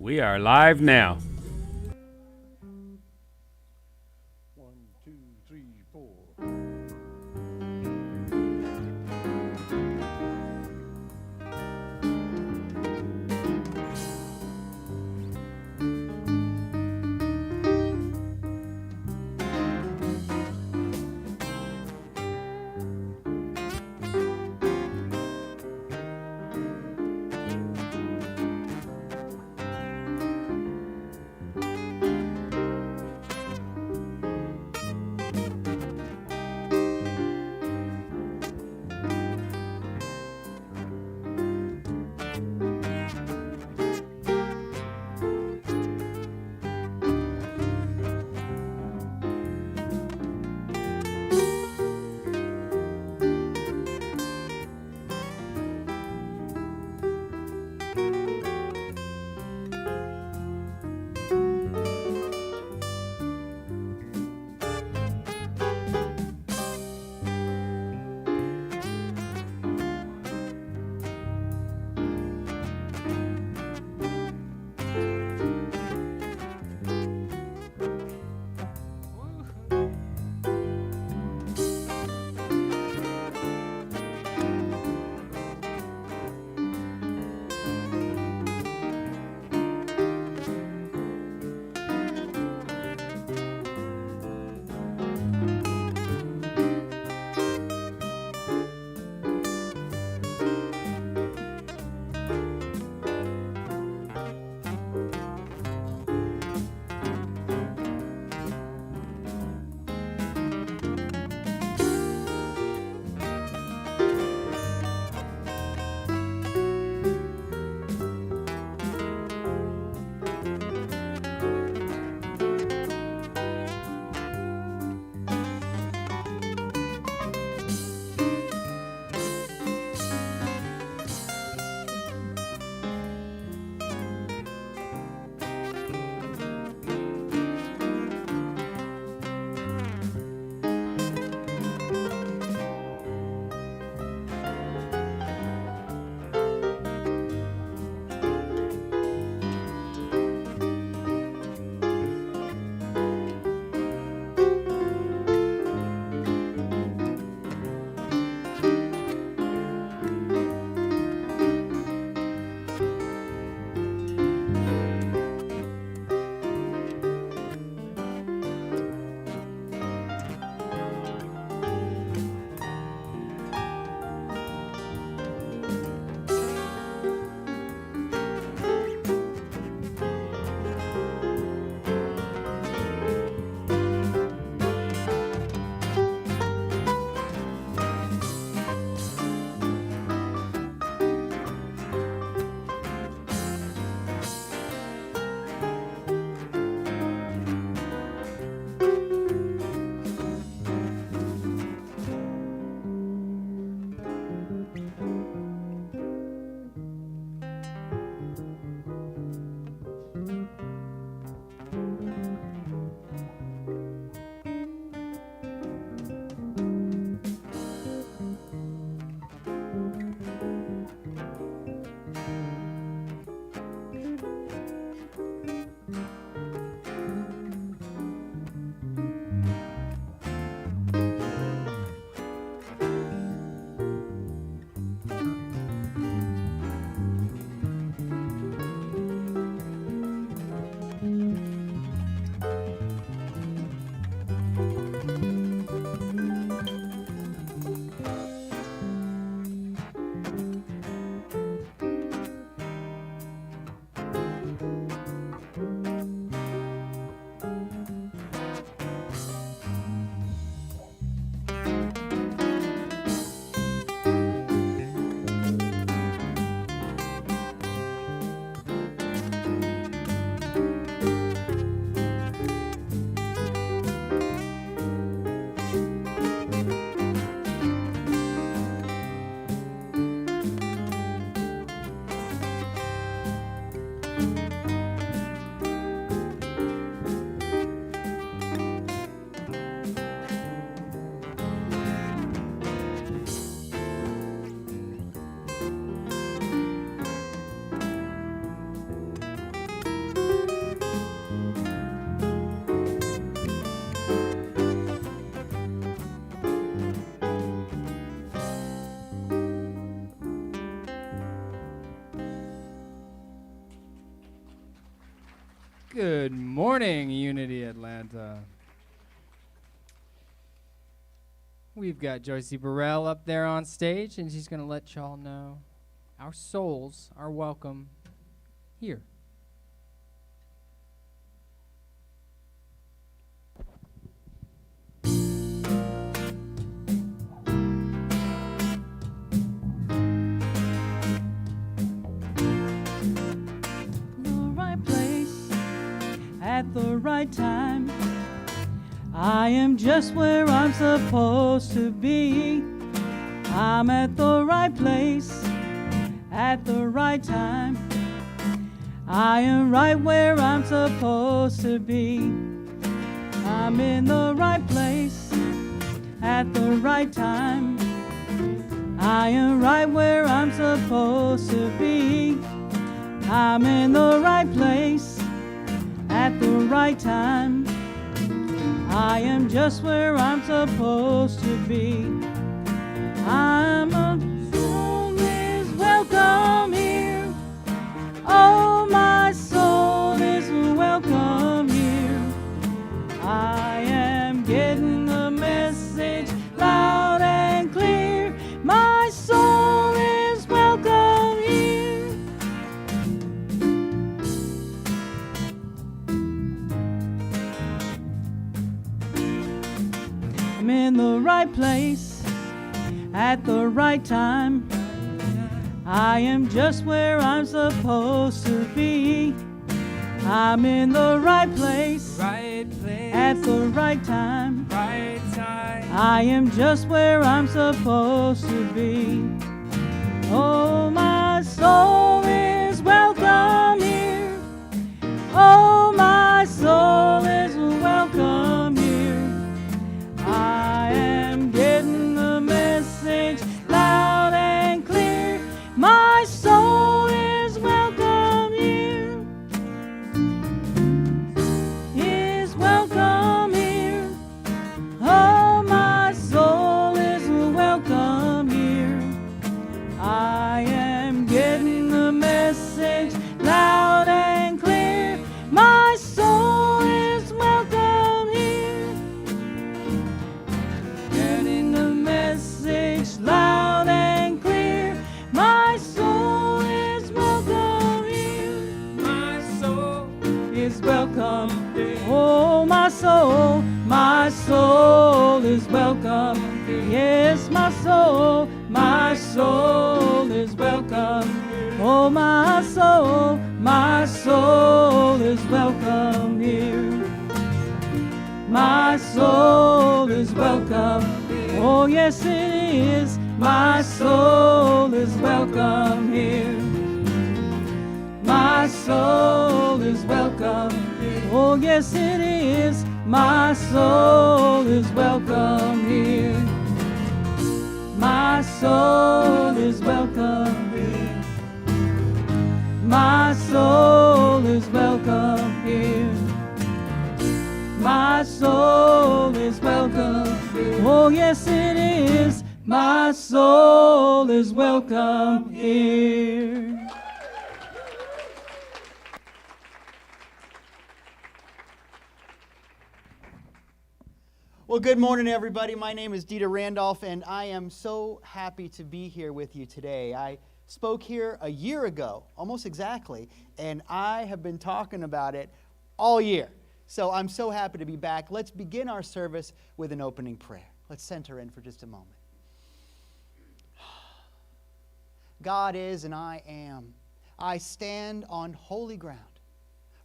We are live now. 1, 2, 3, 4. Good morning, Unity Atlanta. We've got Joycey Burrell up there on stage, and she's going to let y'all know our souls are welcome here. At the right time, I am just where I'm supposed to be. I'm at the right place at the right time. I am right where I'm supposed to be. I'm in the right place at the right time. I am right where I'm supposed to be. I'm in the right place at the right time. I am just where I'm supposed to be. I'm a soul is welcome here. Oh, my soul is welcome here. I am getting the message loud and clear. My soul is welcome here. I'm in the right place at the right time. I am just where I'm supposed to be. I'm in the right place at the right time. I am just where I'm supposed to be. Oh, my soul is welcome here. Oh, my soul is welcome here. I am getting the message loud and clear. My soul is welcome here. Is welcome here. Oh, my soul is welcome here. I am getting the message loud and clear. My soul is welcome here. Getting the message loud and clear. My soul is welcome here. My soul is welcome here. Oh, my soul is welcome here. Yes, my soul is welcome here. Oh, my soul is welcome here. My soul is welcome. Oh, yes, it is. My soul is welcome here. My soul is welcome here. Oh, yes, it is. My soul is welcome here. My soul is welcome here. My soul is welcome here. My soul is welcome here. Oh, yes, it is. My soul is welcome here. Well, good morning, everybody. My name is Randolph, and I am so happy to be here with you today. I spoke here a year ago, almost exactly, and I have been talking about it all year. So I'm so happy to be back. Let's begin our service with an opening prayer. Let's center in for just a moment. God is and I am. I stand on holy ground.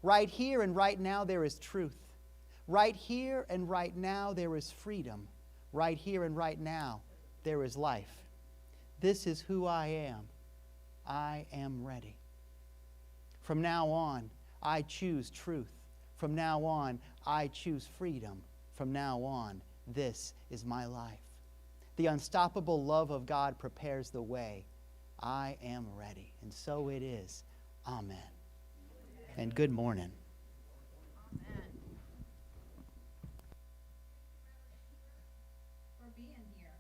Right here and right now there is truth. Right here and right now there is freedom. Right here and right now there is life. This is who I am. I am ready. From now on, I choose truth. From now on, I choose freedom. From now on, this is my life. The unstoppable love of God prepares the way. I am ready. And so it is. Amen. And good morning. Amen. For being here.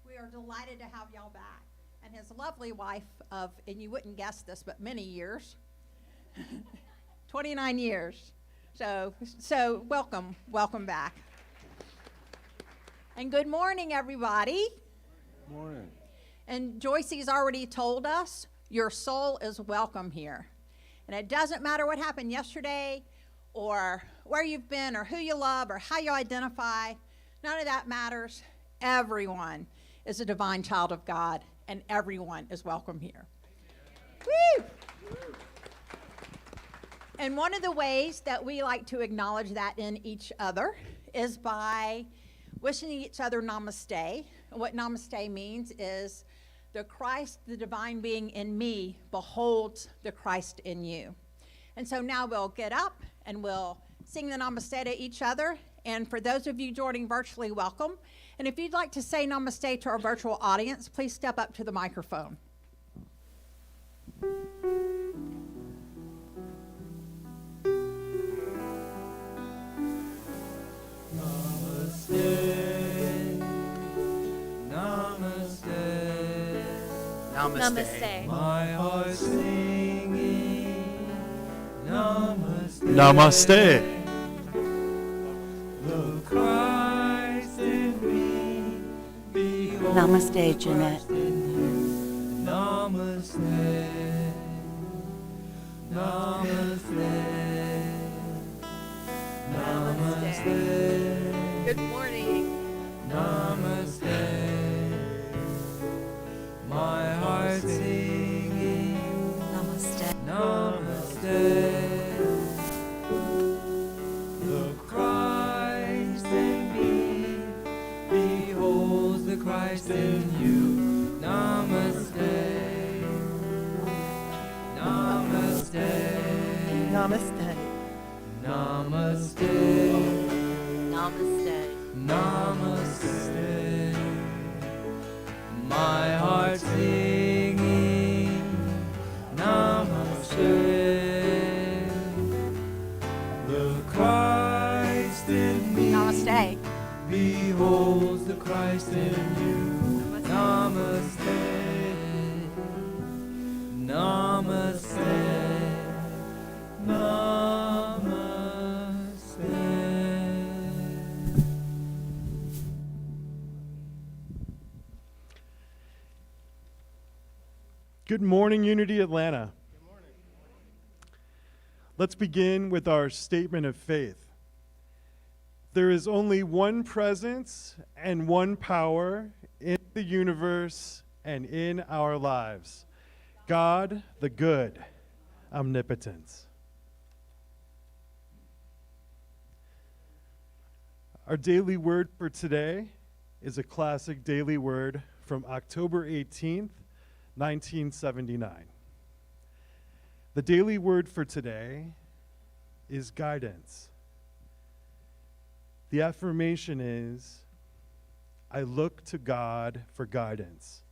We are delighted to have y'all back. And his lovely wife of, and you wouldn't guess this, but many years, 29 years. So welcome back. And good morning, everybody. Morning. And Joycey's already told us your soul is welcome here. And it doesn't matter what happened yesterday or where you've been or who you love or how you identify. None of that matters. Everyone is a divine child of God, and everyone is welcome here. Woo! And one of the ways that we like to acknowledge that in each other is by wishing each other namaste. And what namaste means is the Christ, the divine being in me, beholds the Christ in you. And so now we'll get up and we'll sing the namaste to each other. And for those of you joining virtually, welcome. And if you'd like to say namaste to our virtual audience, please step up to the microphone. Namaste. My heart singing Namaste. Namaste. The Christ in me, behold Namaste, Jeanette. Namaste. Namaste. Namaste. Good morning. Namaste. My heart singing Namaste. Namaste. The Christ in me beholds the Christ in you. Namaste. Namaste. Namaste. Namaste. Namaste. Namaste. My heart singing Namaste. The Christ in me Namaste. beholds the Christ in you. Namaste. Namaste. Namaste. Good morning, Unity Atlanta. Good morning. Let's begin with our statement of faith. There is only one presence and one power in the universe and in our lives. God, the good, omnipotence. Our daily word for today is a classic daily word from October 18th, 1979. The daily word for today is guidance. The affirmation is, I look to God for guidance.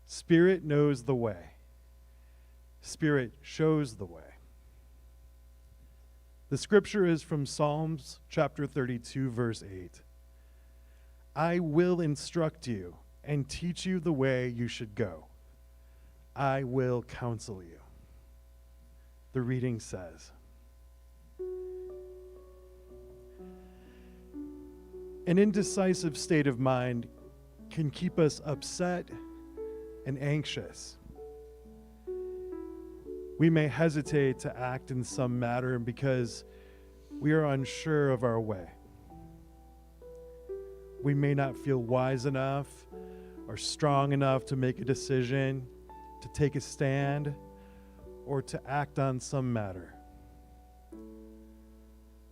Spirit knows the way. Spirit shows the way. The scripture is from Psalms chapter 32, verse 8. I will instruct you and teach you the way you should go. I will counsel you. The reading says, an indecisive state of mind can keep us upset and anxious. We may hesitate to act in some matter because we are unsure of our way. We may not feel wise enough or strong enough to make a decision, to take a stand, or to act on some matter.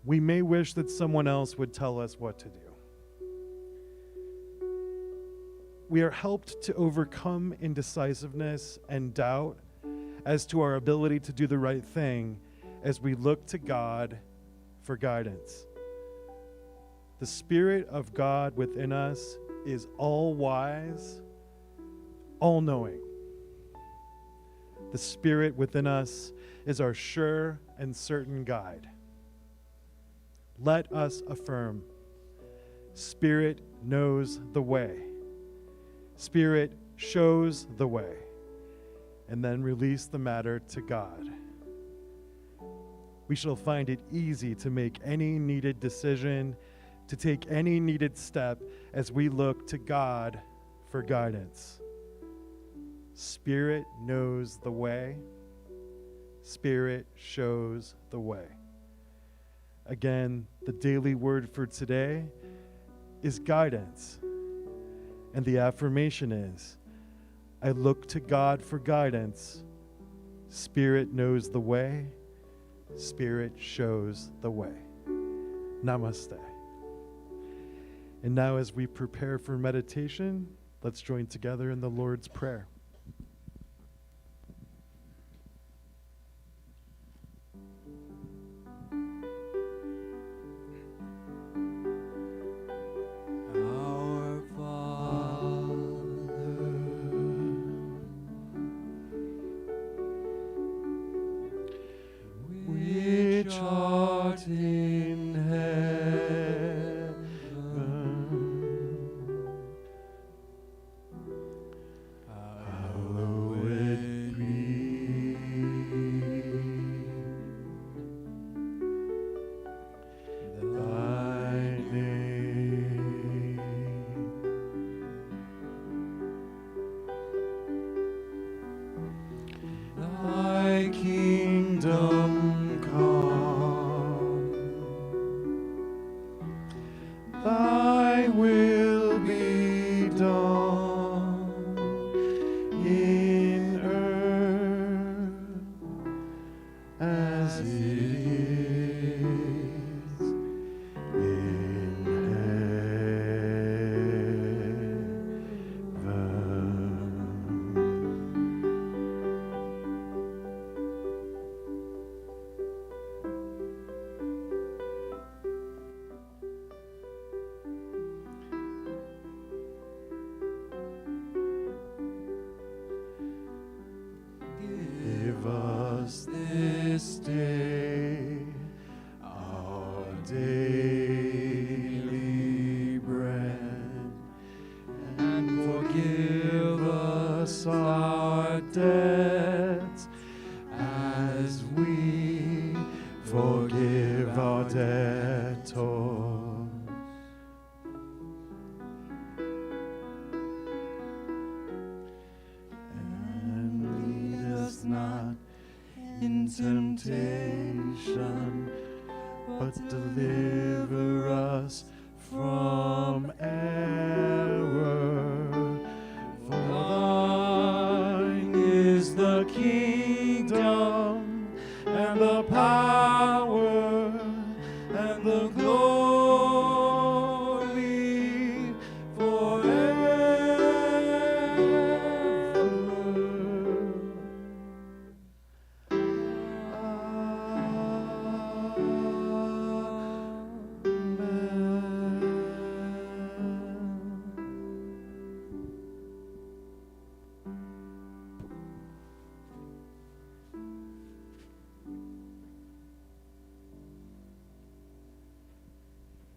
We may wish that someone else would tell us what to do. We are helped to overcome indecisiveness and doubt as to our ability to do the right thing as we look to God for guidance. The Spirit of God within us is all-wise, all-knowing. The Spirit within us is our sure and certain guide. Let us affirm, Spirit knows the way. Spirit shows the way. And then release the matter to God. we shall find it easy to make any needed decision, to take any needed step as we look to God for guidance. Spirit knows the way. Spirit shows the way. Again, the daily word for today is guidance. And the affirmation is, I look to God for guidance. Spirit knows the way. Spirit shows the way. Namaste. And now as we prepare for meditation, let's join together in the Lord's Prayer. Our Father, which art in heaven, hallowed be thy name. Thy kingdom come, thy will be done in earth as it is in Give us this day our daily bread, and forgive us our debts as we forgive our debtors. And lead us not in temptation, but deliver us from error. For thine is the kingdom and the power and the glory forever.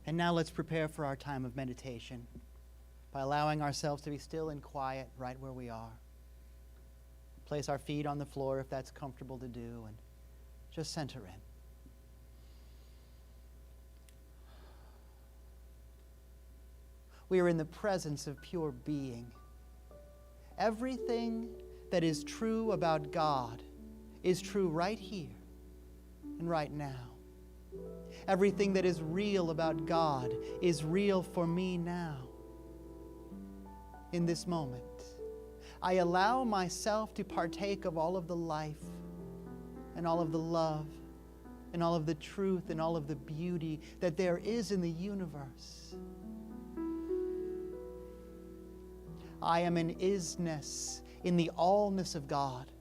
And now let's prepare for our time of meditation by allowing ourselves to be still and quiet right where we are. Place our feet on the floor if that's comfortable to do, and just center in. We are in the presence of pure being. Everything that is true about God is true right here and right now. Everything that is real about God is real for me now. In this moment, I allow myself to partake of all of the life and all of the love and all of the truth and all of the beauty that there is in the universe. I am an isness in the allness of God,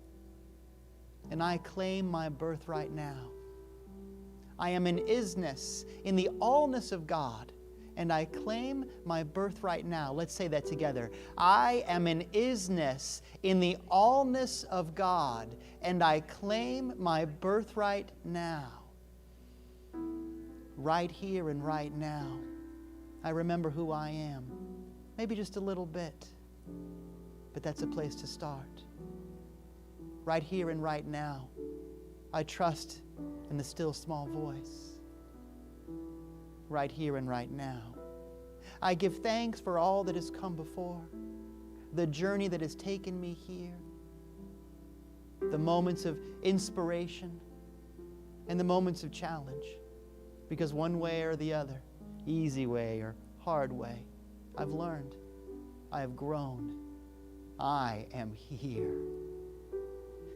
and I claim my birthright now. I am an isness in the allness of God, and I claim my birthright now. Let's say that together. I am an isness in the allness of God, and I claim my birthright now. Right here and right now, I remember who I am. Maybe just a little bit, but that's a place to start. Right here and right now, I trust and the still small voice, right here and right now. I give thanks for all that has come before, the journey that has taken me here, the moments of inspiration and the moments of challenge, because one way or the other, easy way or hard way, I've learned, I have grown, I am here.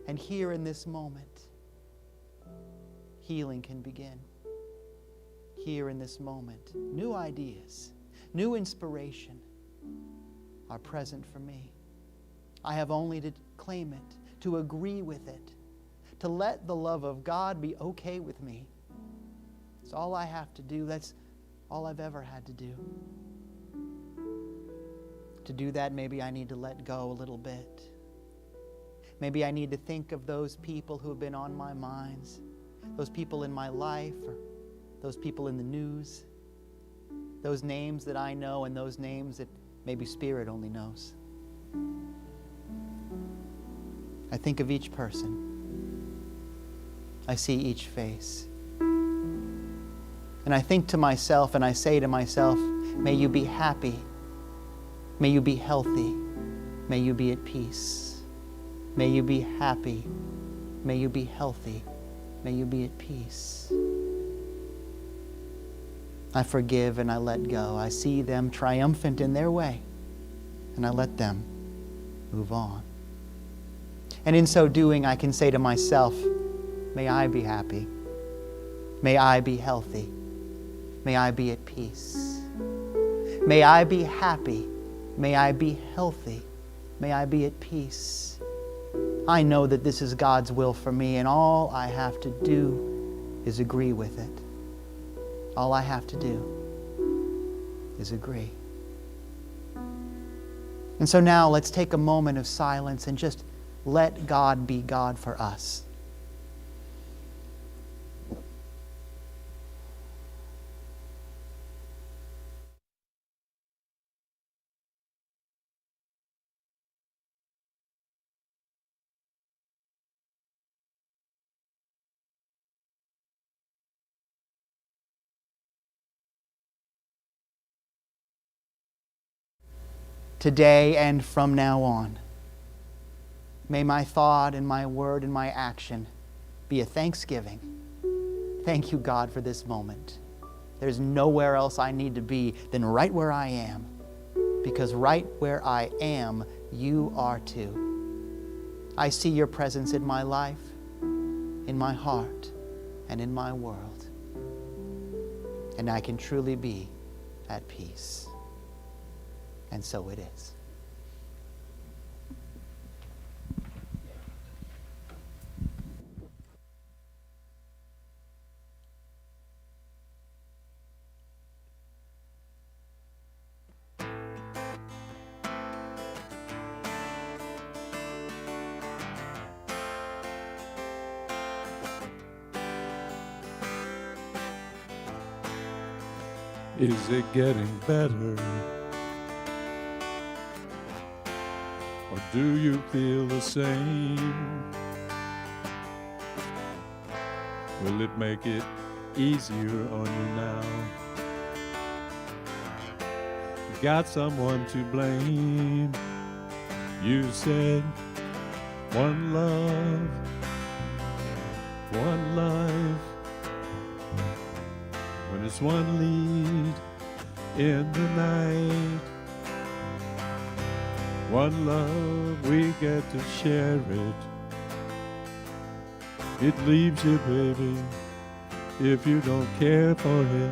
And here in this moment, healing can begin. Here in this moment, new ideas, new inspiration are present for me. I have only to claim it, to agree with it, to let the love of God be okay with me. It's all I have to do. That's all I've ever had to do. To do that, maybe I need to let go a little bit. Maybe I need to think of those people who have been on my minds, those people in my life, or those people in the news, those names that I know and those names that maybe Spirit only knows. I think of each person. I see each face. And I think to myself and I say to myself, may you be happy. May you be healthy. May you be at peace. May you be happy. May you be healthy. May you be at peace. I forgive and I let go. I see them triumphant in their way, and I let them move on. And in so doing, I can say to myself, may I be happy. May I be healthy. May I be at peace. May I be happy. May I be healthy. May I be at peace. I know that this is God's will for me, and all I have to do is agree with it. All I have to do is agree. And so now let's take a moment of silence and just let God be God for us. Today and from now on, may my thought and my word and my action be a thanksgiving. Thank you, God, for this moment. There's nowhere else I need to be than right where I am, because right where I am, you are too. I see your presence in my life, in my heart, and in my world. And I can truly be at peace. And so it is. Is it getting better? Or do you feel the same? Will it make it easier on you now? You got someone to blame. You said one love, one life. When it's one lead in the night, one love, we get to share it. It leaves you, baby, if you don't care for it.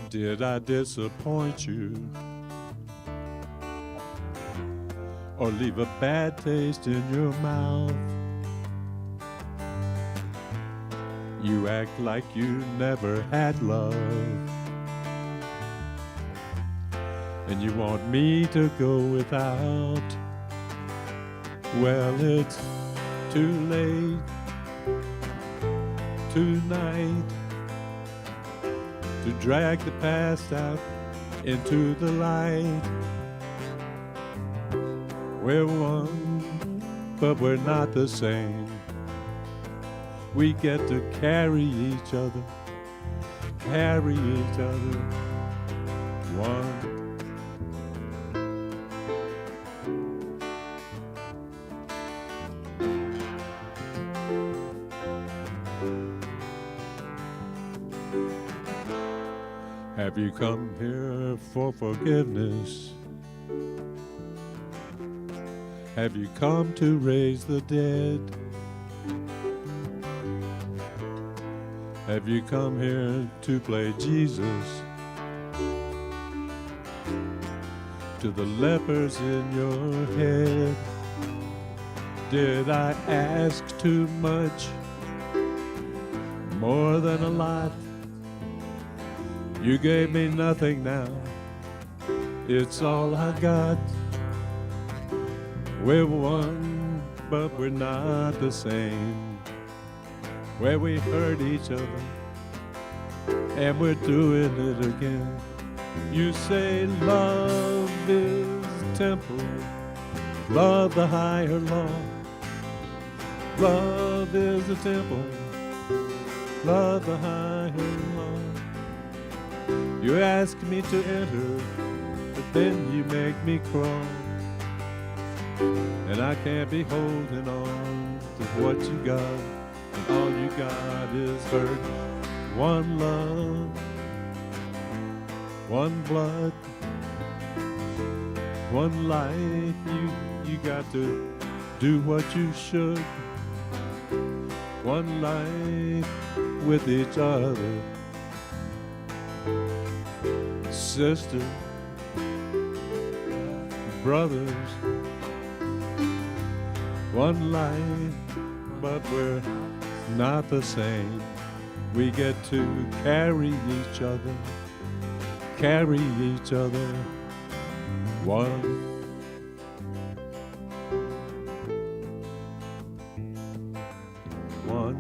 Did I disappoint you? Or leave a bad taste in your mouth? You act like you never had love, and you want me to go without. Well, it's too late tonight to drag the past out into the light. We're one, but we're not the same. We get to carry each other, one. Have you come here for forgiveness? Have you come to raise the dead? Have you come here to play Jesus to the lepers in your head? Did I ask too much? More than a lot? You gave me nothing now, it's all I got. We're one, but we're not the same. Where we hurt each other, and we're doing it again. You say love is temple, love the higher law. Love is the temple, love the higher law. You ask me to enter, but then you make me crawl. And I can't be holding on to what you got, and all you got is hurt. One love, one blood, one life. You got to do what you should. One life with each other. Sisters, brothers, one life, but we're not the same. We get to carry each other, one. One. One.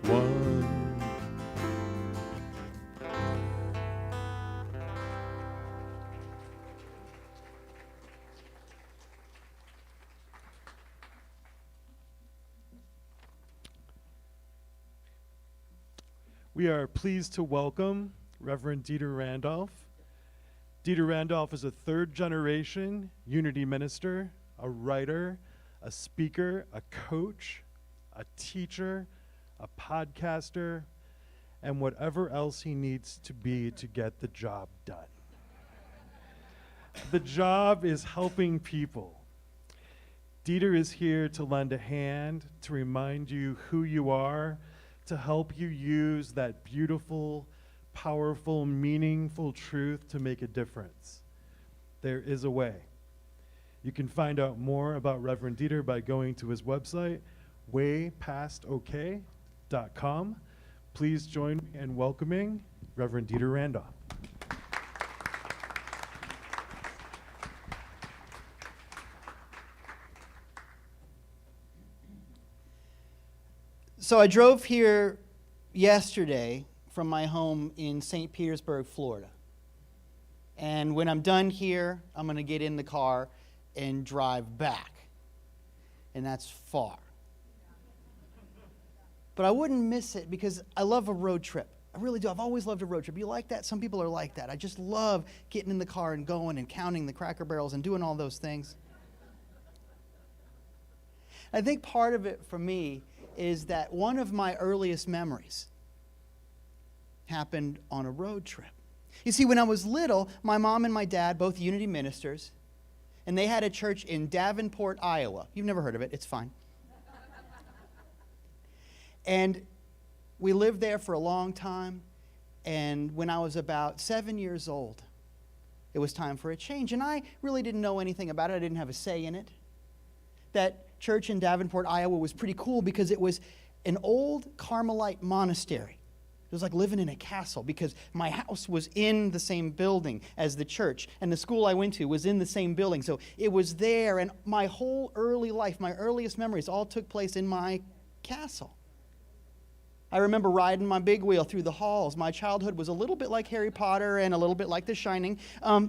One. We are pleased to welcome Reverend Dieter Randolph. Dieter Randolph is a third-generation Unity minister, a writer, a speaker, a coach, a teacher, a podcaster, and whatever else he needs to be to get the job done. The job is helping people. Dieter is here to lend a hand, to remind you who you are, to help you use that beautiful, powerful, meaningful truth to make a difference. There is a way. You can find out more about Reverend Dieter by going to his website, waypastok.com. Please join me in welcoming Reverend Dieter Randolph. So I drove here yesterday from my home in St. Petersburg, Florida. And when I'm done here, I'm going to get in the car and drive back. And that's far. But I wouldn't miss it because I love a road trip. I really do. I've always loved a road trip. You like that? Some people are like that. I just love getting in the car and going and counting the Cracker Barrels and doing all those things. I think part of it for me is that one of my earliest memories happened on a road trip. You see, when I was little, my mom and my dad, both Unity ministers, and they had a church in Davenport, Iowa. You've never heard of it. It's fine. And we lived there for a long time, and when I was about 7 years old, it was time for a change. And I really didn't know anything about it. I didn't have a say in it. That church in Davenport, Iowa was pretty cool because it was an old Carmelite monastery. It was like living in a castle because my house was in the same building as the church, and the school I went to was in the same building. So it was there, and my whole early life, my earliest memories all took place in my castle. I remember riding my big wheel through the halls. My childhood was a little bit like Harry Potter and a little bit like The Shining. A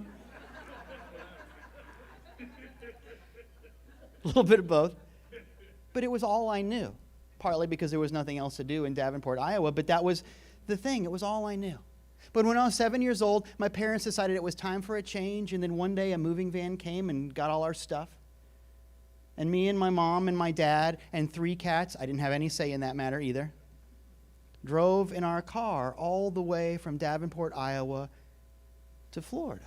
little bit of both. But it was all I knew, partly because there was nothing else to do in Davenport, Iowa, but that was the thing. It was all I knew. But when I was 7 years old, my parents decided it was time for a change, and then one day a moving van came and got all our stuff. And me and my mom and my dad and 3 cats, I didn't have any say in that matter either, drove in our car all the way from Davenport, Iowa to Florida.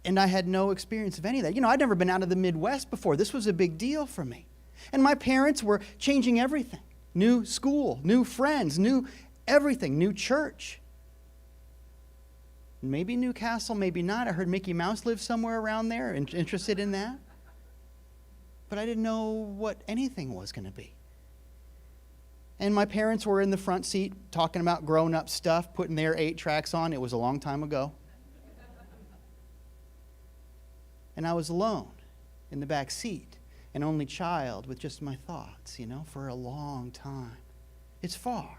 And I had no experience of any of that. I'd never been out of the Midwest before. This was a big deal for me. And my parents were changing everything. New school, new friends, new everything, new church. Maybe New Castle, maybe not. I heard Mickey Mouse lived somewhere around there, interested in that. But I didn't know what anything was going to be. And my parents were in the front seat talking about grown-up stuff, putting their 8 tracks on. It was a long time ago. And I was alone in the back seat, an only child with just my thoughts, for a long time. It's far,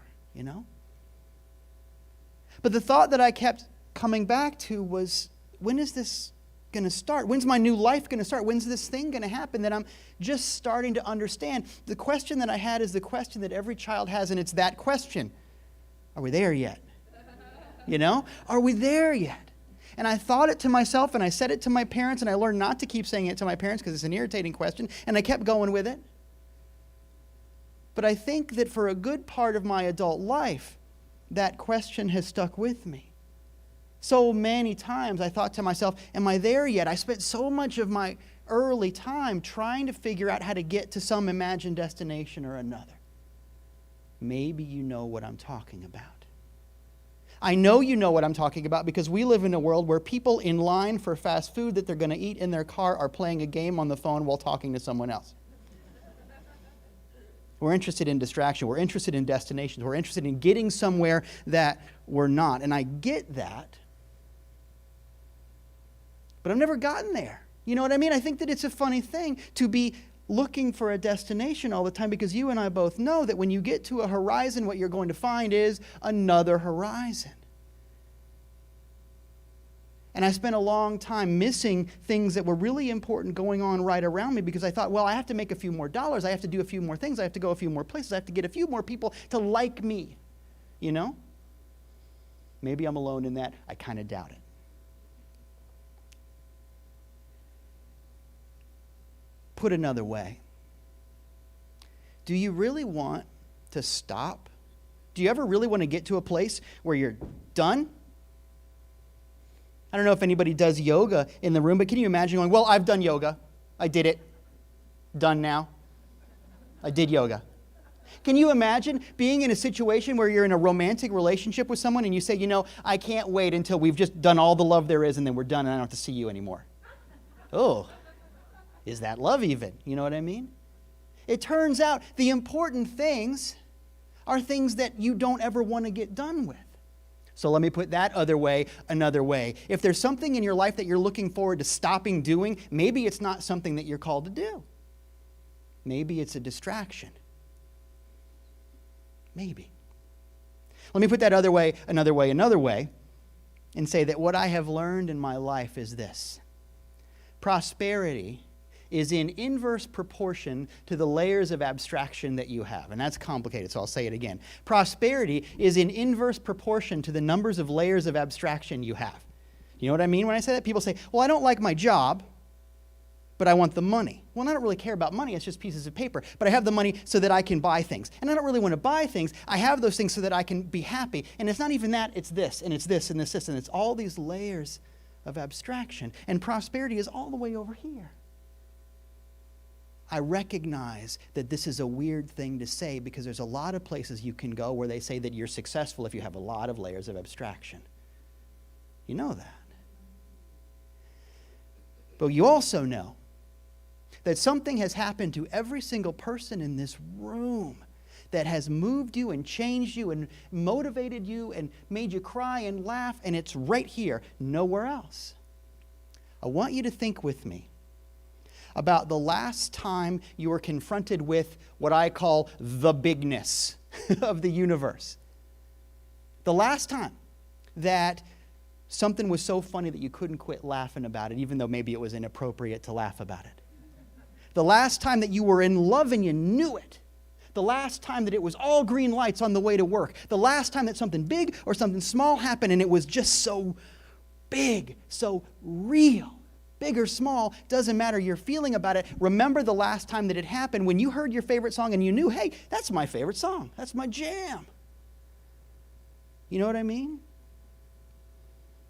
But the thought that I kept coming back to was, when is this going to start? When's my new life going to start? When's this thing going to happen that I'm just starting to understand? The question that I had is the question that every child has, and it's that question. Are we there yet? Are we there yet? And I thought it to myself, and I said it to my parents, and I learned not to keep saying it to my parents because it's an irritating question, and I kept going with it. But I think that for a good part of my adult life, that question has stuck with me. So many times I thought to myself, am I there yet? I spent so much of my early time trying to figure out how to get to some imagined destination or another. Maybe you know what I'm talking about. I know you know what I'm talking about because we live in a world where people in line for fast food that they're going to eat in their car are playing a game on the phone while talking to someone else. We're interested in distraction. We're interested in destinations. We're interested in getting somewhere that we're not. And I get that. But I've never gotten there. You know what I mean? I think that it's a funny thing to be looking for a destination all the time because you and I both know that when you get to a horizon, what you're going to find is another horizon. And I spent a long time missing things that were really important going on right around me because I thought, well, I have to make a few more dollars. I have to do a few more things. I have to go a few more places. I have to get a few more people to like me. Maybe I'm alone in that. I kind of doubt it. Put another way, do you really want to stop? Do you ever really want to get to a place where you're done? I don't know if anybody does yoga in the room, but can you imagine going, well, I've done yoga. I did it. Done now. I did yoga. Can you imagine being in a situation where you're in a romantic relationship with someone and you say, I can't wait until we've just done all the love there is and then we're done and I don't have to see you anymore. Oh. Is that love even? You know what I mean? It turns out the important things are things that you don't ever want to get done with. So let me put that another way. If there's something in your life that you're looking forward to stopping doing, maybe it's not something that you're called to do. Maybe it's a distraction. Maybe. Let me put that another way, and say that what I have learned in my life is this. Prosperity is in inverse proportion to the layers of abstraction that you have. And that's complicated, so I'll say it again. Prosperity is in inverse proportion to the numbers of layers of abstraction you have. You know what I mean when I say that? People say, well, I don't like my job, but I want the money. Well, I don't really care about money. It's just pieces of paper. But I have the money so that I can buy things. And I don't really want to buy things. I have those things so that I can be happy. And it's not even that. It's this, and it's this, and this, and it's all these layers of abstraction. And prosperity is all the way over here. I recognize that this is a weird thing to say because there's a lot of places you can go where they say that you're successful if you have a lot of layers of abstraction. You know that. But you also know that something has happened to every single person in this room that has moved you and changed you and motivated you and made you cry and laugh, and it's right here, nowhere else. I want you to think with me about the last time you were confronted with what I call the bigness of the universe. The last time that something was so funny that you couldn't quit laughing about it, even though maybe it was inappropriate to laugh about it. The last time that you were in love and you knew it. The last time that it was all green lights on the way to work. The last time that something big or something small happened and it was just so big, so real. Big or small, doesn't matter your feeling about it. Remember the last time that it happened when you heard your favorite song and you knew, hey, that's my favorite song. That's my jam. You know what I mean?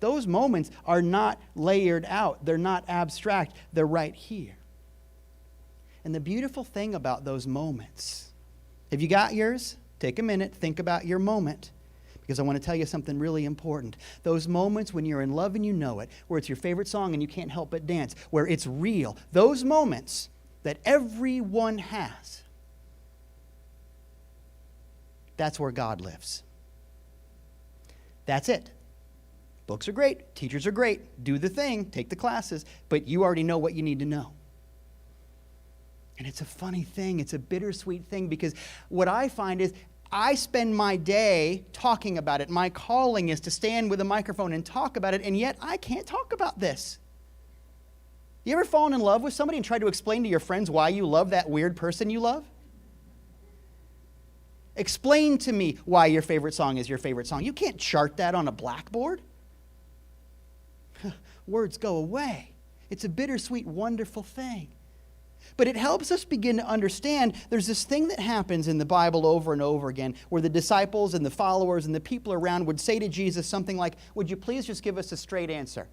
Those moments are not layered out. They're not abstract. They're right here. And the beautiful thing about those moments, have you got yours? Take a minute, think about your moment, because I want to tell you something really important. Those moments when you're in love and you know it, where it's your favorite song and you can't help but dance, where it's real, those moments that everyone has, that's where God lives. That's it. Books are great, teachers are great, do the thing, take the classes, but you already know what you need to know. And it's a funny thing, it's a bittersweet thing, because what I find is I spend my day talking about it. My calling is to stand with a microphone and talk about it, and yet I can't talk about this. You ever fallen in love with somebody and tried to explain to your friends why you love that weird person you love? Explain to me why your favorite song is your favorite song. You can't chart that on a blackboard. Words go away. It's a bittersweet, wonderful thing. But it helps us begin to understand there's this thing that happens in the Bible over and over again where the disciples and the followers and the people around would say to Jesus something like, would you please just give us a straight answer?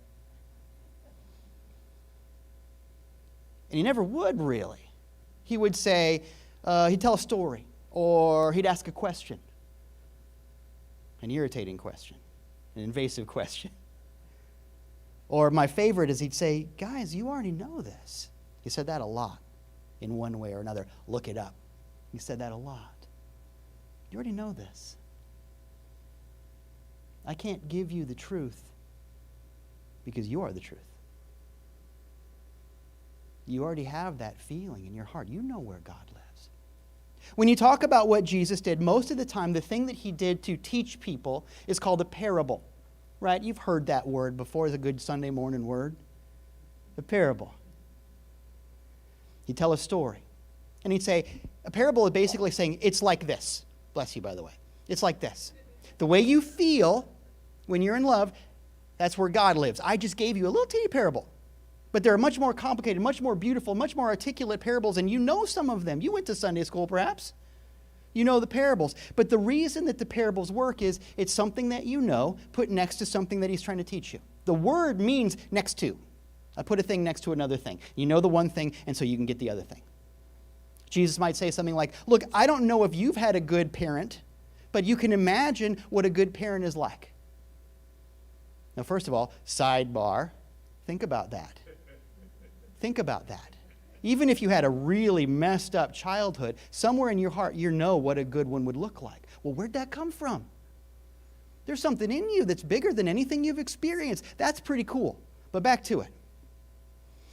And he never would, really. He would say, he'd tell a story, or he'd ask a question, an irritating question, an invasive question. Or my favorite is he'd say, guys, you already know this. He said that a lot in one way or another. Look it up. He said that a lot. You already know this. I can't give you the truth because you are the truth. You already have that feeling in your heart. You know where God lives. When you talk about what Jesus did, most of the time the thing that he did to teach people is called a parable. Right? You've heard that word before. It's a good Sunday morning word. A parable. He'd tell a story. And he'd say, a parable is basically saying, it's like this. Bless you, by the way. It's like this. The way you feel when you're in love, that's where God lives. I just gave you a little teeny parable. But there are much more complicated, much more beautiful, much more articulate parables, and you know some of them. You went to Sunday school, perhaps. You know the parables. But the reason that the parables work is it's something that you know put next to something that he's trying to teach you. The word means next to. I put a thing next to another thing. You know the one thing, and so you can get the other thing. Jesus might say something like, look, I don't know if you've had a good parent, but you can imagine what a good parent is like. Now, first of all, sidebar, think about that. Think about that. Even if you had a really messed up childhood, somewhere in your heart you know what a good one would look like. Well, where'd that come from? There's something in you that's bigger than anything you've experienced. That's pretty cool. But back to it.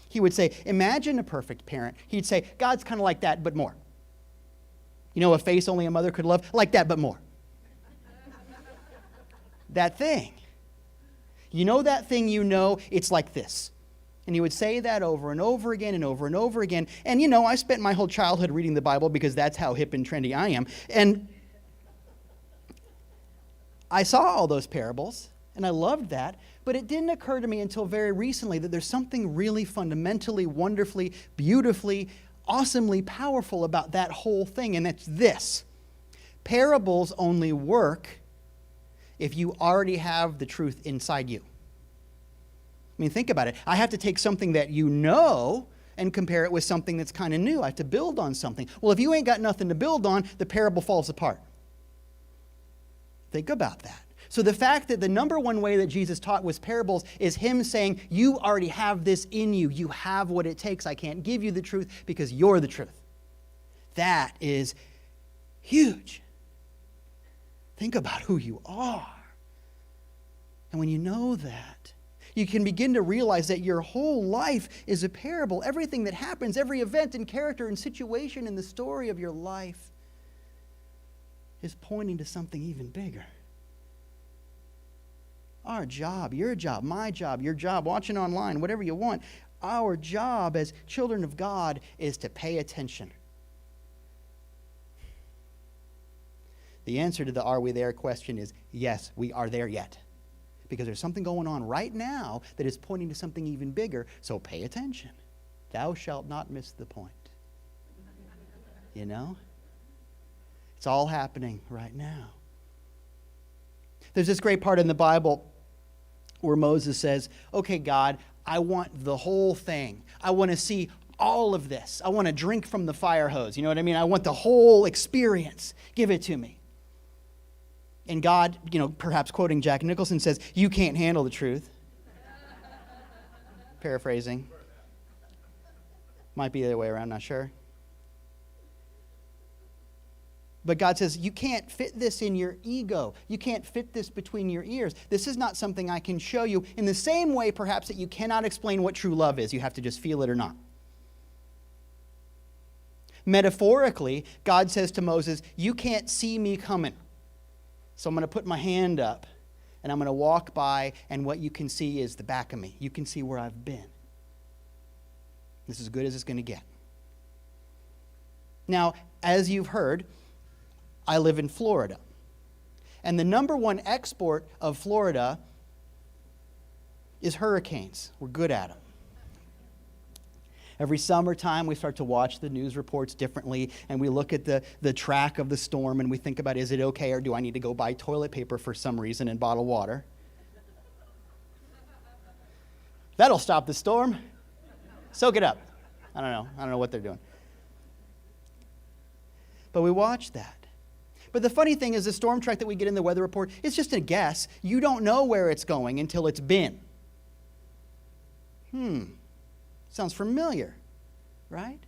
He would say, imagine a perfect parent. He'd say, God's kind of like that, but more. You know, a face only a mother could love? Like that, but more. That thing. You know that thing you know, it's like this. And he would say that over and over again and over and over again. And you know, I spent my whole childhood reading the Bible because that's how hip and trendy I am. And I saw all those parables, and I loved that. But it didn't occur to me until very recently that there's something really fundamentally, wonderfully, beautifully, awesomely powerful about that whole thing, and that's this. Parables only work if you already have the truth inside you. I mean, think about it. I have to take something that you know and compare it with something that's kind of new. I have to build on something. Well, if you ain't got nothing to build on, the parable falls apart. Think about that. So the fact that the number one way that Jesus taught was parables is him saying, you already have this in you. You have what it takes. I can't give you the truth because you're the truth. That is huge. Think about who you are. And when you know that, you can begin to realize that your whole life is a parable. Everything that happens, every event and character and situation in the story of your life is pointing to something even bigger. Our job, your job, my job, your job, watching online, whatever you want, our job as children of God is to pay attention. The answer to the "are we there" question is yes, we are there yet. Because there's something going on right now that is pointing to something even bigger, so pay attention. Thou shalt not miss the point. You know? It's all happening right now. There's this great part in the Bible where Moses says, okay, God, I want the whole thing. I want to see all of this. I want to drink from the fire hose. You know what I mean? I want the whole experience. Give it to me. And God, perhaps quoting Jack Nicholson, says, you can't handle the truth. Paraphrasing. Might be the other way around, not sure. But God says, you can't fit this in your ego. You can't fit this between your ears. This is not something I can show you. In the same way, perhaps, that you cannot explain what true love is. You have to just feel it or not. Metaphorically, God says to Moses, you can't see me coming. So I'm going to put my hand up, and I'm going to walk by, and what you can see is the back of me. You can see where I've been. This is as good as it's going to get. Now, as you've heard, I live in Florida. And the number one export of Florida is hurricanes. We're good at them. Every summertime, we start to watch the news reports differently, and we look at the track of the storm, and we think about, is it okay, or do I need to go buy toilet paper for some reason and bottle water? That'll stop the storm. Soak it up. I don't know what they're doing. But we watch that. But the funny thing is, the storm track that we get in the weather report, it's just a guess. You don't know where it's going until it's been. Sounds familiar, right?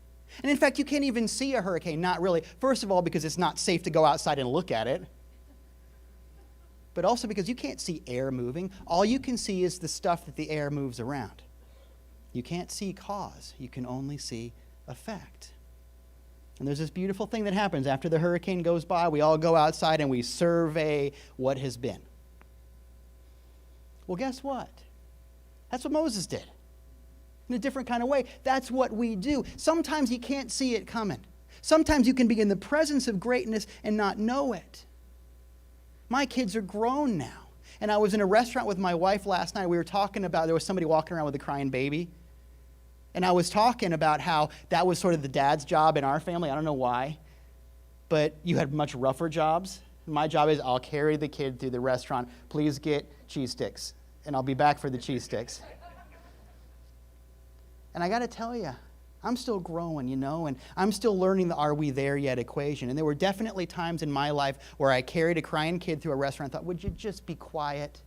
And in fact, you can't even see a hurricane, not really. First of all, because it's not safe to go outside and look at it. But also because you can't see air moving. All you can see is the stuff that the air moves around. You can't see cause. You can only see effect. And there's this beautiful thing that happens. After the hurricane goes by, we all go outside and we survey what has been. Well, guess what? That's what Moses did. In a different kind of way. That's what we do. Sometimes you can't see it coming. Sometimes you can be in the presence of greatness and not know it. My kids are grown now. And I was in a restaurant with my wife last night. We were talking about, there was somebody walking around with a crying baby. And I was talking about how that was sort of the dad's job in our family. I don't know why. But you had much rougher jobs. My job is I'll carry the kid through the restaurant. Please get cheese sticks. And I'll be back for the cheese sticks. And I got to tell you, I'm still growing, and I'm still learning the "are we there yet" equation. And there were definitely times in my life where I carried a crying kid through a restaurant and thought, would you just be quiet?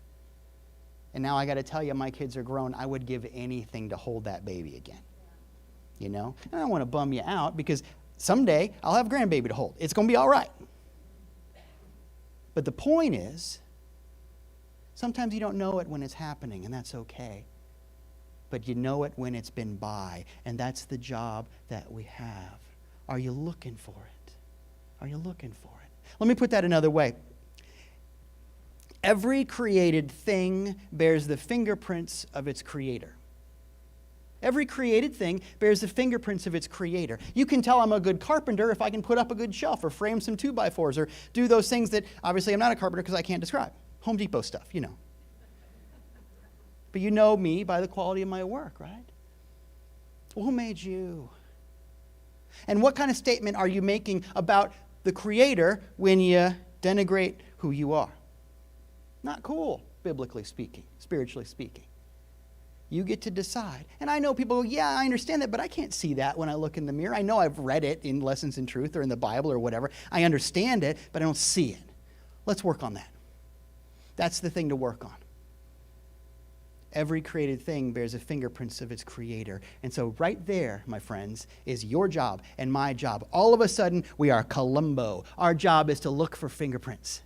And now I got to tell you, my kids are grown. I would give anything to hold that baby again, And I don't want to bum you out because someday I'll have a grandbaby to hold. It's going to be all right. But the point is, sometimes you don't know it when it's happening, and that's okay. But you know it when it's been by, and that's the job that we have. Are you looking for it? Are you looking for it? Let me put that another way. Every created thing bears the fingerprints of its creator. Every created thing bears the fingerprints of its creator. You can tell I'm a good carpenter if I can put up a good shelf or frame some 2x4s or do those things that obviously I'm not a carpenter because I can't describe. Home Depot stuff, But you know me by the quality of my work, right? Well, who made you? And what kind of statement are you making about the Creator when you denigrate who you are? Not cool, biblically speaking, spiritually speaking. You get to decide. And I know people go, yeah, I understand that, but I can't see that when I look in the mirror. I know I've read it in Lessons in Truth or in the Bible or whatever. I understand it, but I don't see it. Let's work on that. That's the thing to work on. Every created thing bears the fingerprints of its creator. And so right there, my friends, is your job and my job. All of a sudden, we are Columbo. Our job is to look for fingerprints.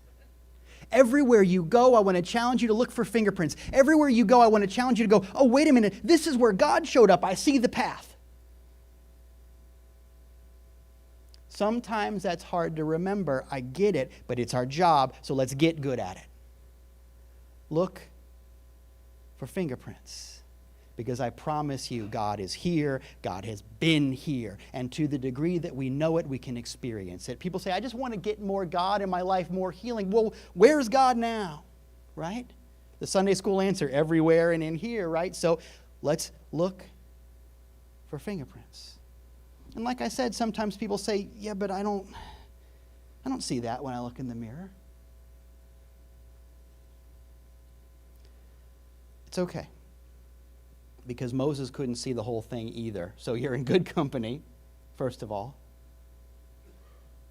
Everywhere you go, I want to challenge you to look for fingerprints. Everywhere you go, I want to challenge you to go, oh, wait a minute, this is where God showed up. I see the path. Sometimes that's hard to remember. I get it, but it's our job, so let's get good at it. Look for fingerprints, because I promise you, God is here. God has been here. And to the degree that we know it, we can experience it. People say, I just want to get more God in my life, more healing. Well, where's God now? Right? The Sunday school answer, everywhere and in here, right? So let's look for fingerprints. And like I said, sometimes people say, yeah, but I don't see that when I look in the mirror. It's okay, because Moses couldn't see the whole thing either. So you're in good company, first of all.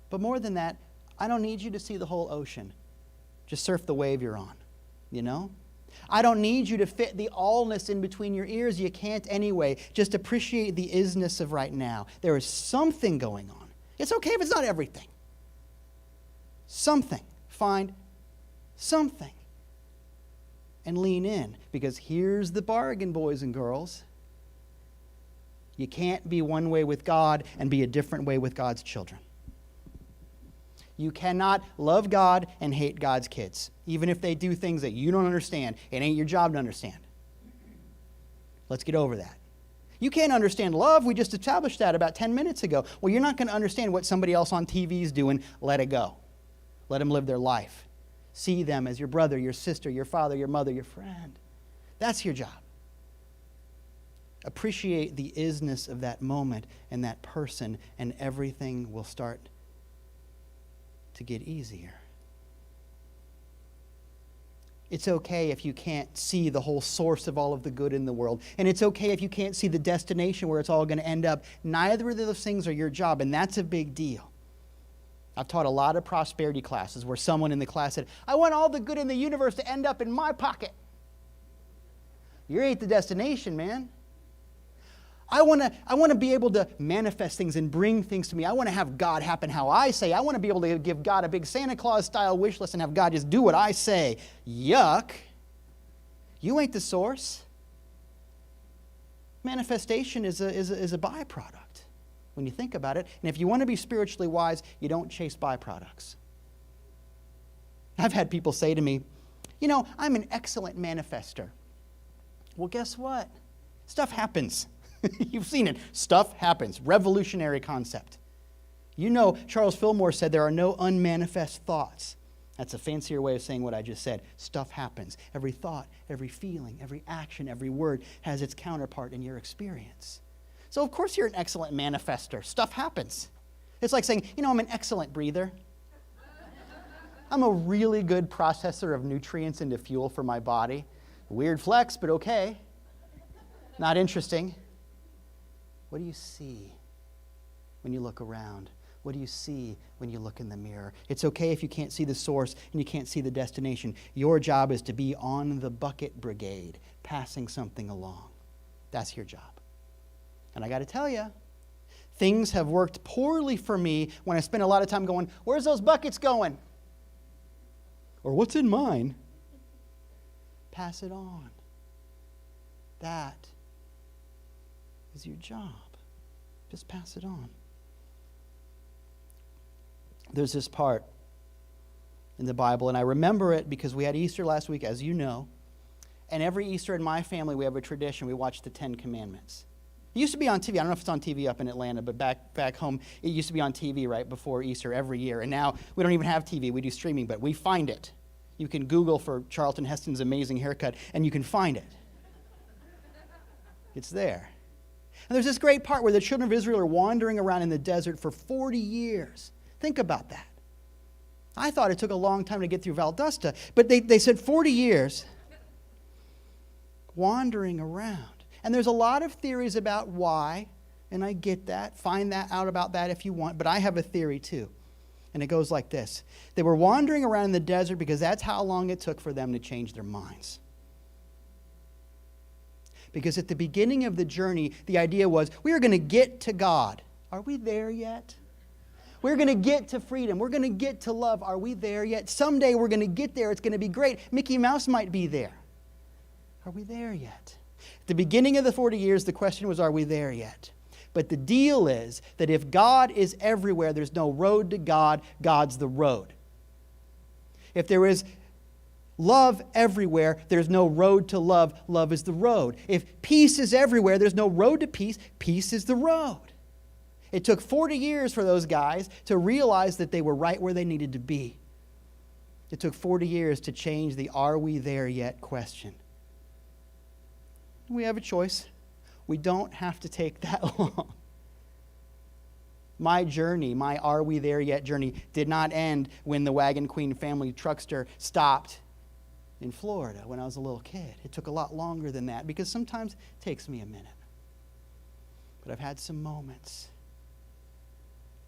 But more than that, I don't need you to see the whole ocean. Just surf the wave you're on, you know? I don't need you to fit the allness in between your ears. You can't anyway. Just appreciate the isness of right now. There is something going on. It's okay if it's not everything. Something. Find something. And lean in, because here's the bargain, boys and girls. You can't be one way with God and be a different way with God's children. You cannot love God and hate God's kids, even if they do things that you don't understand. It ain't your job to understand. Let's get over that. You can't understand love. We just established that about 10 minutes ago. Well, you're not going to understand what somebody else on TV is doing. Let it go. Let them live their life. See them as your brother, your sister, your father, your mother, your friend. That's your job. Appreciate the isness of that moment and that person, and everything will start to get easier. It's okay if you can't see the whole source of all of the good in the world. And it's okay if you can't see the destination where it's all going to end up. Neither of those things are your job, and that's a big deal. I've taught a lot of prosperity classes where someone in the class said, I want all the good in the universe to end up in my pocket. You ain't the destination, man. I want to be able to manifest things and bring things to me. I want to have God happen how I say. I want to be able to give God a big Santa Claus style wish list and have God just do what I say. Yuck. You ain't the source. Manifestation is a byproduct when you think about it. And if you want to be spiritually wise, you don't chase byproducts. I've had people say to me, you know, I'm an excellent manifester. Well, guess what? Stuff happens. You've seen it. Stuff happens. Revolutionary concept. You know, Charles Fillmore said there are no unmanifest thoughts. That's a fancier way of saying what I just said. Stuff happens. Every thought, every feeling, every action, every word has its counterpart in your experience. So of course you're an excellent manifester. Stuff happens. It's like saying, you know, I'm an excellent breather. I'm a really good processor of nutrients into fuel for my body. Weird flex, but okay. Not interesting. What do you see when you look around? What do you see when you look in the mirror? It's okay if you can't see the source and you can't see the destination. Your job is to be on the bucket brigade, passing something along. That's your job. And I got to tell you, things have worked poorly for me when I spend a lot of time going, where's those buckets going? Or what's in mine? Pass it on. That is your job. Just pass it on. There's this part in the Bible, and I remember it because we had Easter last week, as you know. And every Easter in my family, we have a tradition. We watch the 10 Commandments. It used to be on TV. I don't know if it's on TV up in Atlanta, but back home, it used to be on TV right before Easter every year. And now we don't even have TV. We do streaming, but we find it. You can Google for Charlton Heston's amazing haircut, and you can find it. It's there. And there's this great part where the children of Israel are wandering around in the desert for 40 years. Think about that. I thought it took a long time to get through Valdosta, but they said 40 years wandering around. And there's a lot of theories about why, and I get that. Find that out about that if you want, but I have a theory too. And it goes like this. They were wandering around in the desert because that's how long it took for them to change their minds. Because at the beginning of the journey, the idea was we are going to get to God. Are we there yet? We're going to get to freedom. We're going to get to love. Are we there yet? Someday we're going to get there. It's going to be great. Mickey Mouse might be there. Are we there yet? At the beginning of the 40 years, the question was, are we there yet? But the deal is that if God is everywhere, there's no road to God. God's the road. If there is love everywhere, there's no road to love. Love is the road. If peace is everywhere, there's no road to peace. Peace is the road. It took 40 years for those guys to realize that they were right where they needed to be. It took 40 years to change the "are we there yet" question. We have a choice. We don't have to take that long. My journey, my "are we there yet" journey, did not end when the Wagon Queen family truckster stopped in Florida when I was a little kid. It took a lot longer than that because sometimes it takes me a minute. But I've had some moments.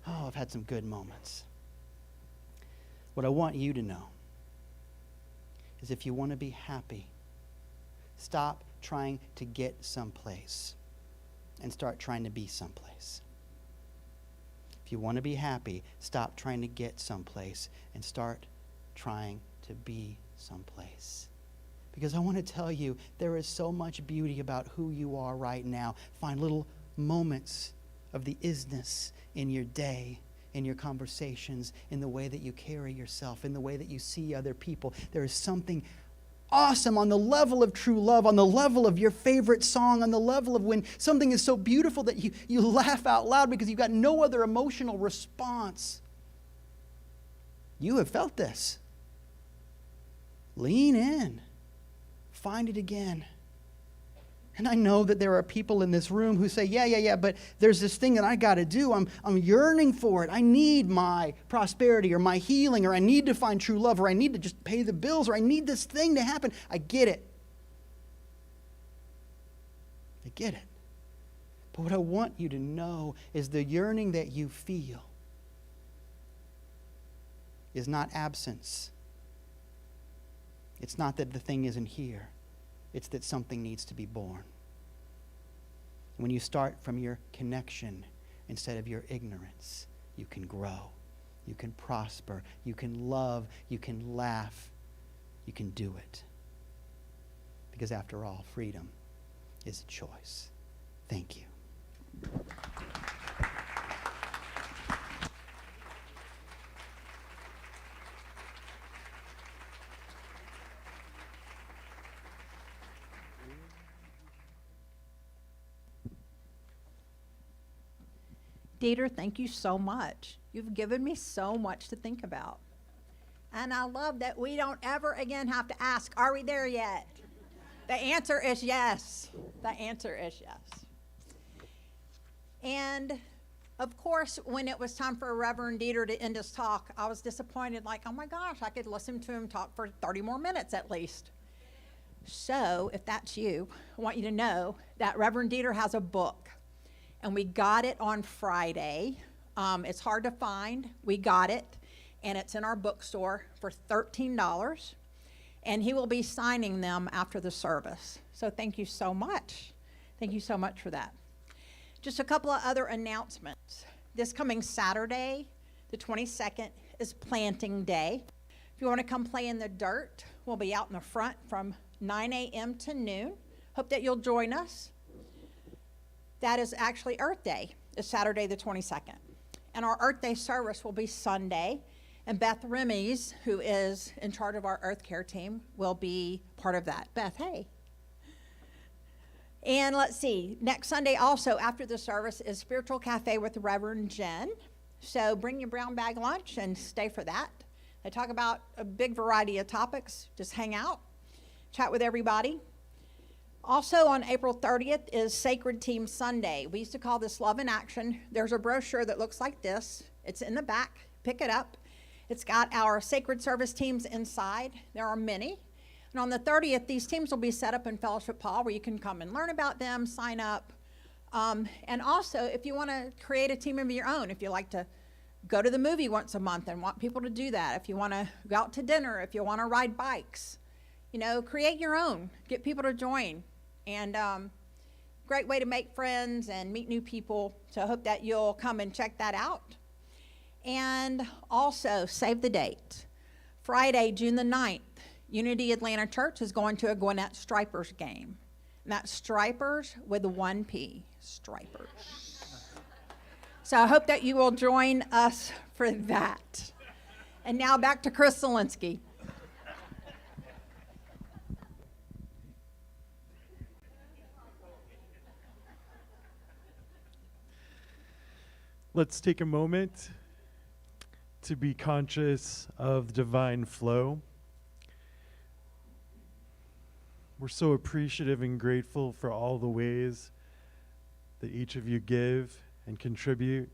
Oh, I've had some good moments. What I want you to know is if you want to be happy, stop trying to get someplace and start trying to be someplace. If you want to be happy, stop trying to get someplace and start trying to be someplace. Because I want to tell you, there is so much beauty about who you are right now. Find little moments of the isness in your day, in your conversations, in the way that you carry yourself, in the way that you see other people. There is something awesome on the level of true love, on the level of your favorite song, on the level of when something is so beautiful that you laugh out loud because you've got no other emotional response. You have felt this. Lean in. Find it again. And I know that there are people in this room who say, yeah, but there's this thing that I got to do. I'm yearning for it. I need my prosperity or my healing, or I need to find true love, or I need to just pay the bills, or I need this thing to happen. I get it. I get it. But what I want you to know is the yearning that you feel is not absence. It's not that the thing isn't here. It's that something needs to be born. When you start from your connection instead of your ignorance, you can grow, you can prosper, you can love, you can laugh, you can do it. Because after all, freedom is a choice. Thank you. Dieter, thank you so much. You've given me so much to think about. And I love that we don't ever again have to ask, are we there yet? The answer is yes. The answer is yes. And of course, when it was time for Reverend Dieter to end his talk, I was disappointed, like, oh my gosh, I could listen to him talk for 30 more minutes at least. So if that's you, I want you to know that Reverend Dieter has a book. And we got it on Friday. It's hard to find. We got it, and it's in our bookstore for $13. And he will be signing them after the service. So thank you so much. Thank you so much for that. Just a couple of other announcements. This coming Saturday, the 22nd, is planting day. If you want to come play in the dirt, we'll be out in the front from 9 a.m. to noon. Hope that you'll join us. That is actually Earth Day. It's Saturday the 22nd. And our Earth Day service will be Sunday. And Beth Remmes, who is in charge of our Earth Care team, will be part of that. Beth, hey. And let's see, next Sunday also after the service is Spiritual Cafe with Reverend Jen. So bring your brown bag lunch and stay for that. They talk about a big variety of topics. Just hang out, chat with everybody. Also on April 30th is Sacred Team Sunday. We used to call this Love in Action. There's a brochure that looks like this. It's in the back. Pick it up. It's got our sacred service teams inside. There are many. And on the 30th, these teams will be set up in Fellowship Hall where you can come and learn about them, sign up. And also, if you want to create a team of your own, if you like to go to the movie once a month and want people to do that, if you want to go out to dinner, if you want to ride bikes, create your own. Get people to join. And great way to make friends and meet new people. So I hope that you'll come and check that out. And also, save the date. Friday, June the 9th, Unity Atlanta Church is going to a Gwinnett Stripers game. And that's Stripers with a 1P, Stripers. So I hope that you will join us for that. And now back to Chris Zielinski. Let's take a moment to be conscious of the divine flow. We're so appreciative and grateful for all the ways that each of you give and contribute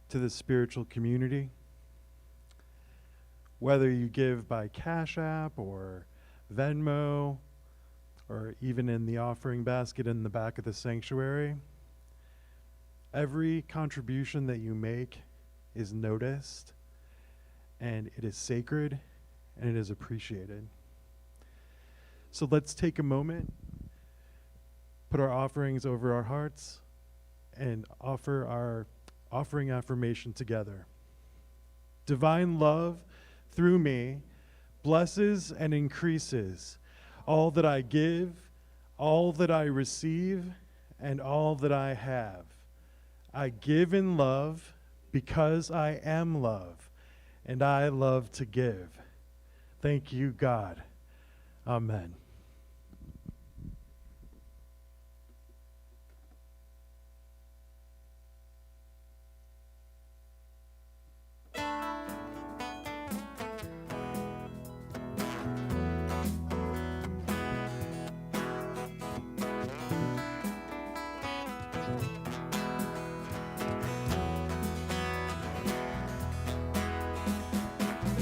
to the spiritual community. Whether you give by Cash App or Venmo, or even in the offering basket in the back of the sanctuary, every contribution that you make is noticed, and it is sacred, and it is appreciated. So let's take a moment, put our offerings over our hearts, and offer our offering affirmation together. Divine love through me blesses and increases all that I give, all that I receive, and all that I have. I give in love because I am love, and I love to give. Thank you, God. Amen.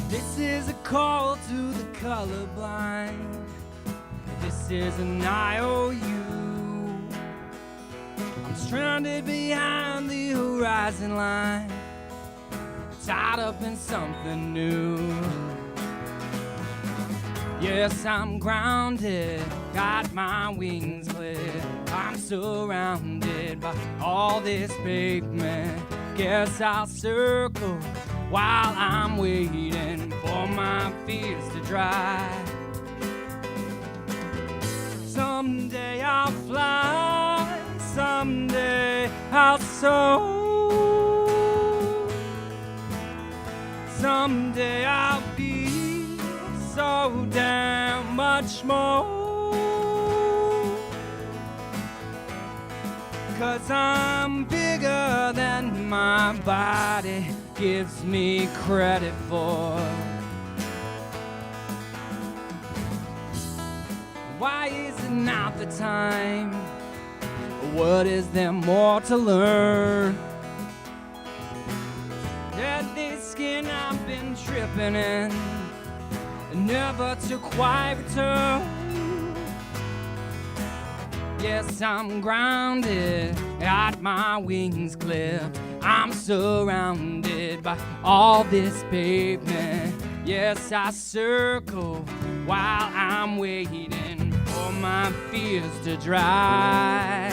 This is a call to the colorblind. This is an IOU. I'm stranded behind the horizon line, tied up in something new. Yes, I'm grounded, got my wings lit. I'm surrounded by all this pavement. Guess I'll circle while I'm waiting for my fears to dry. Someday I'll fly, someday I'll soar. Someday I'll be so damn much more. 'Cause I'm bigger than my body gives me credit for. Why is it not the time? What is there more to learn? Deadly skin I've been tripping in, never to quite return. Yes, I'm grounded, got my wings clipped. I'm surrounded by all this pavement. Yes, I circle while I'm waiting for my fears to dry.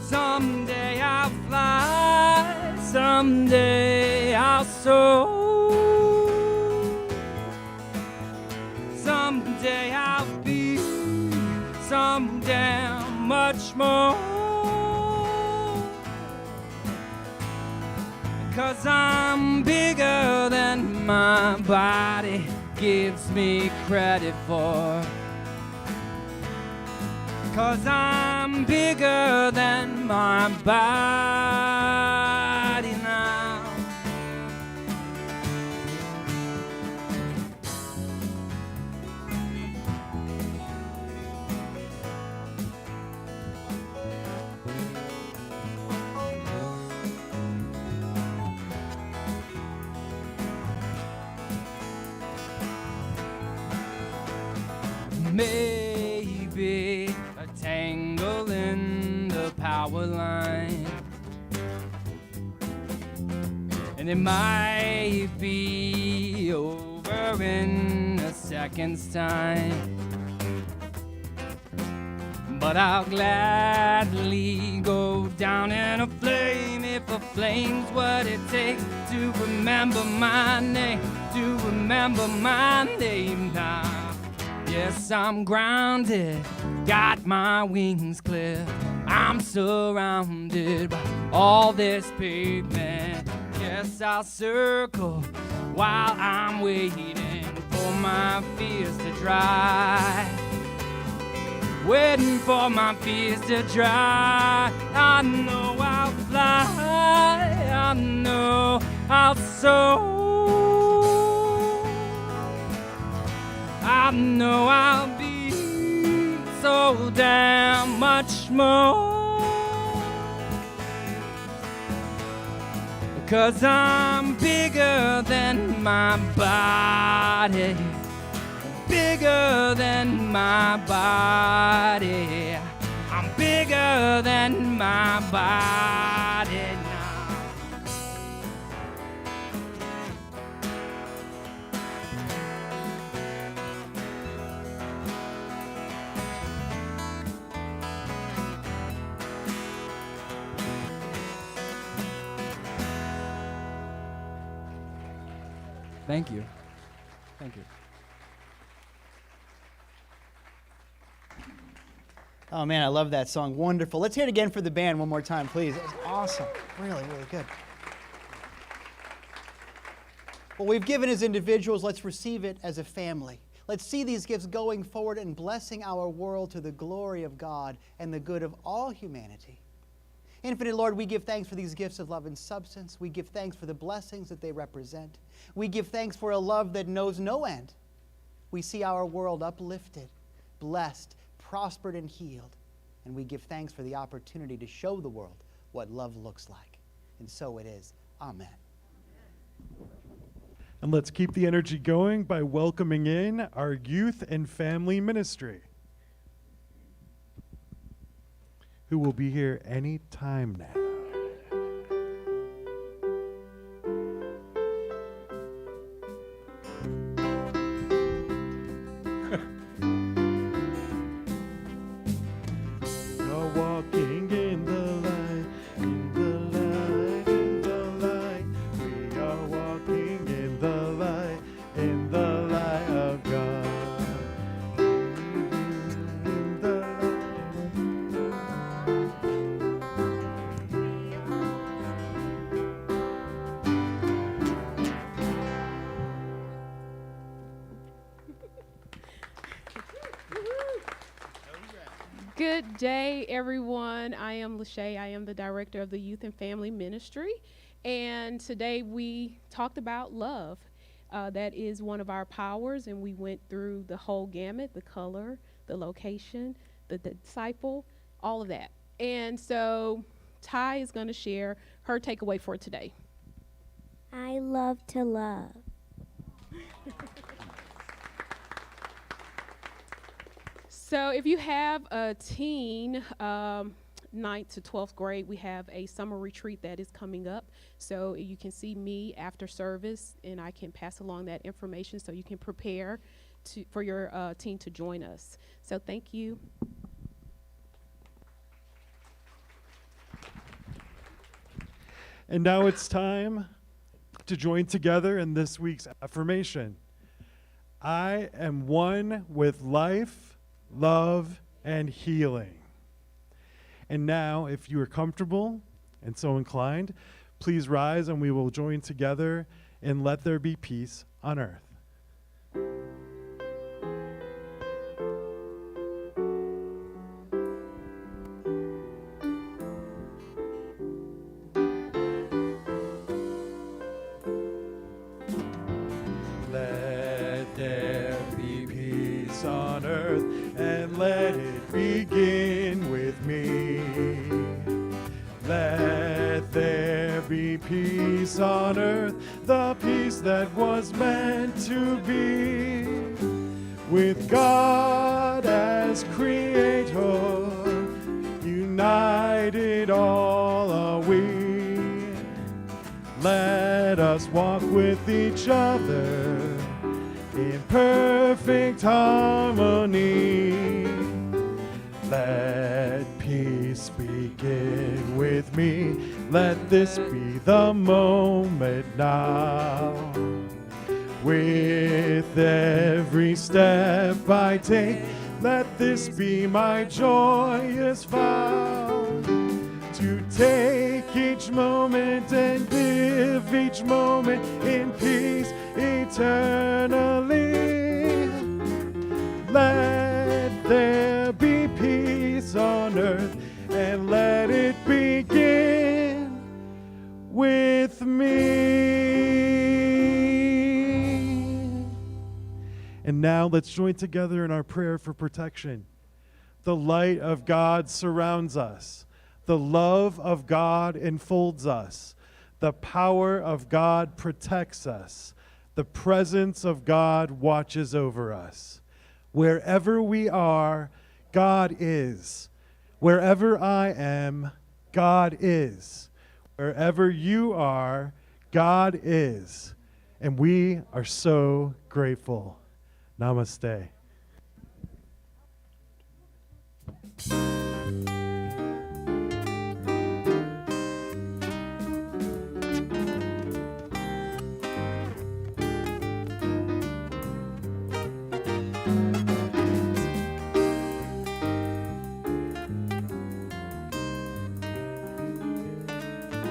Someday I'll fly, someday I'll soar. Someday I'll be some damn much more. 'Cause I'm bigger than my body gives me credit for. 'Cause I'm bigger than my body now. Maybe a tangle in the power line, and it might be over in a second's time. But I'll gladly go down in a flame if a flame's what it takes to remember my name, to remember my name now. Yes, I'm grounded, got my wings clipped. I'm surrounded by all this pavement. Yes, I'll circle while I'm waiting for my fears to dry. Waiting for my fears to dry. I know I'll fly, I know I'll soar. I know I'll be so damn much more. 'Cause I'm bigger than my body, bigger than my body. I'm bigger than my body now. Thank you. Thank you. Oh man, I love that song. Wonderful. Let's hear it again for the band one more time, please. It was awesome. Really, really good. What we've given as individuals, let's receive it as a family. Let's see these gifts going forward and blessing our world to the glory of God and the good of all humanity. Infinite Lord, we give thanks for these gifts of love and substance. We give thanks for the blessings that they represent. We give thanks for a love that knows no end. We see our world uplifted, blessed, prospered, and healed. And we give thanks for the opportunity to show the world what love looks like. And so it is. Amen. And let's keep the energy going by welcoming in our youth and family ministry, who will be here any time now. You're walking in the light, in the light, in the light. We are walking in the light of God. In the Good day, everyone. I am Lachey. I am the director of the Youth and Family Ministry. And today we talked about love. That is one of our powers, and we went through the whole gamut, the color, the location, the disciple, all of that. And so Ty is going to share her takeaway for today. I love to love. So if you have a teen, 9th to 12th grade, we have a summer retreat that is coming up. So you can see me after service, and I can pass along that information so you can prepare for your teen to join us. So thank you. And now it's time to join together in this week's affirmation. I am one with life, love, and healing. And now, if you are comfortable and so inclined, please rise and we will join together in Let There Be Peace on Earth. Let there be peace on earth, and let it begin with me. Let there be peace on earth, the peace that was meant to be. With God as creator, united all are we. Let us walk with each other in perfect harmony. Let peace begin with me. Let this be the moment now. With every step I take, let this be my joyous vow. To take each moment and live each moment in peace eternally. Let there be peace on earth, and let it begin with me. And now let's join together in our prayer for protection. The light of God surrounds us. The love of God enfolds us. The power of God protects us. The presence of God watches over us. Wherever we are, God is. Wherever I am, God is. Wherever you are, God is. And we are so grateful. Namaste.